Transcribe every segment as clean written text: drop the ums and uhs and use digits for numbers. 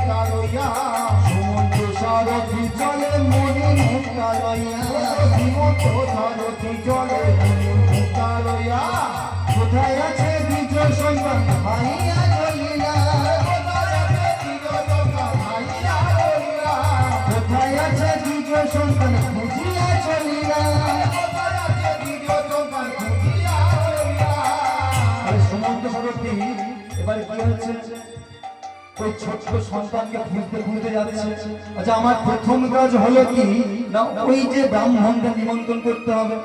কালইয়া সুমন্ত সারথি চলে মনে কালইয়া সুমন্ত সারথি চলে মনে কালইয়া কোথায় আছে বিজয় সন্তান ভাইয়া চলিলা কোথায় আছে বিজয় সন্তান খুঁজিয়া চলিলা সুমন্ত সারথি এবারে কি হচ্ছে ওই ছোট্ট সন্তানকে খুঁজতে খুঁজতে যাচ্ছে। আচ্ছা আমার প্রথম কাজ হলো কি না ওই যে ব্রাহ্মণকে নিমন্ত্রণ করতে হবে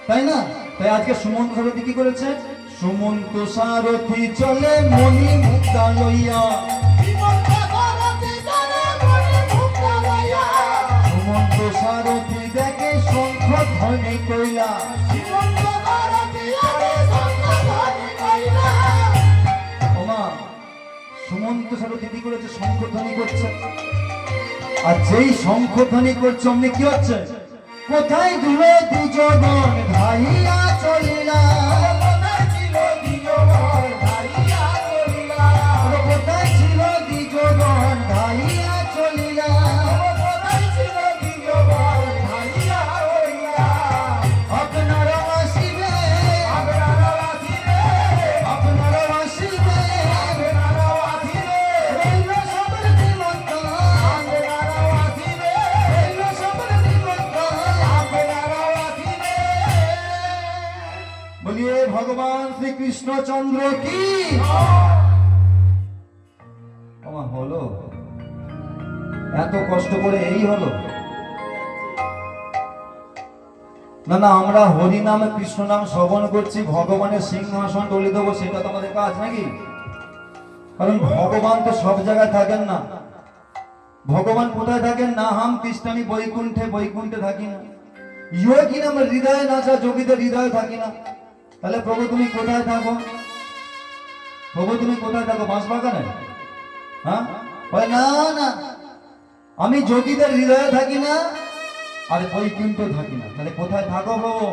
তাই না? তাই আজকে সুমন্ত সারথি কি করেছে? সুমন্ত সারথি চলে মণি মুক্তা লইয়া সুমন্ত সারথি দেখে শঙ্খ ধ্বনি কইলা সুমন্ত সারথি কি করেছে? শঙ্খধ্বনি করছে। আর যেই শঙ্খধ্বনি করছে অমনি কি হচ্ছে? কোথায় দূরে দুজন ভাইয়া চলিলা কোথায় ছিল দুজন ভাইয়া চলিলা কোথায় ছিল দুজন ভাইয়া চলিলা কোথায় ছিল দুজন ভাইয়া চলিলা আপনারা আসিবে আপনারা আসিবে আপনারা আসিবে ভগবান শ্রী কৃষ্ণচন্দ্র কি আমার হলো এত কষ্ট করে এই হলো না না আমরা হরি নাম কৃষ্ণ নাম শ্রবণ করছি ভগবানের সিংহাসন ডলে দেবো সেটা তো আমাদের কাজ নাকি? কারণ ভগবান তো সব জায়গায় থাকেন না। ভগবান কোথায় থাকেন? না হাম কৃষ্ণানি বৈকুণ্ঠে বৈকুণ্ঠে থাকি না যোগী নাম হৃদয়ে নাচা যোগীদের হৃদয়ে থাকি না। তাহলে প্রভু তুমি কোথায় থাকো? প্রভু তুমি কোথায় থাকো? বাঁশবাগানে? হ্যাঁ না না আমি যোগীদের হৃদয়ে থাকি না আর বৈকুণ্ঠ থাকি না। তাহলে কোথায় থাকো প্রভু?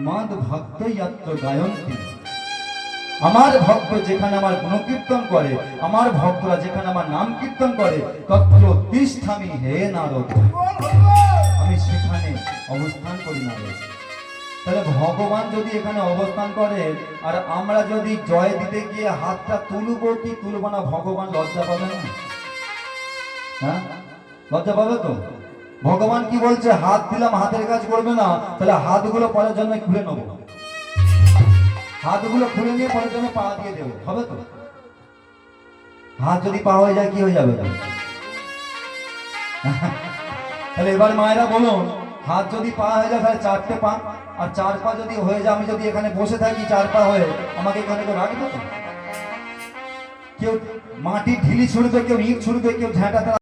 মদ ভক্ত গায়ন্তী আমার ভক্ত যেখানে আমার গুণকীর্তন করে আমার ভক্তরা যেখানে আমার নাম কীর্তন করে তত্র তিষ্ঠামি হে নারদ আমি সেখানে অবস্থান করি নারদ। তাহলে ভগবান যদি এখানে অবস্থান করে আর আমরা যদি জয় দিতে গিয়ে হাতটা তুলবো কি তুলবো না ভগবান লজ্জা পাবে না? হ্যাঁ লজ্জা পাবে তো? ভগবান কি বলছে? হাত দিলাম হাতের কাজ করবে না, তাহলে হাতগুলো পরের জন্য খুলে নেবো হাতগুলো খুলে নিয়ে পরের জন্য পা দিয়ে দেবো হবে তো? হাত যদি পা হয়ে যায় কি হয়ে যাবে? তাহলে এবার মায়েরা বলুন হাত যদি পা হয়ে যায় তাহলে চারটে পা আর চার পা যদি হয়ে যায় আমি যদি এখানে বসে থাকি চার পা হয়ে আমাকে এখানে কেউ রাখবে তো? কেউ মাটি ঢিলি ছুড়বে কেউ ইট ছুড়বে কেউ ঝাঁটা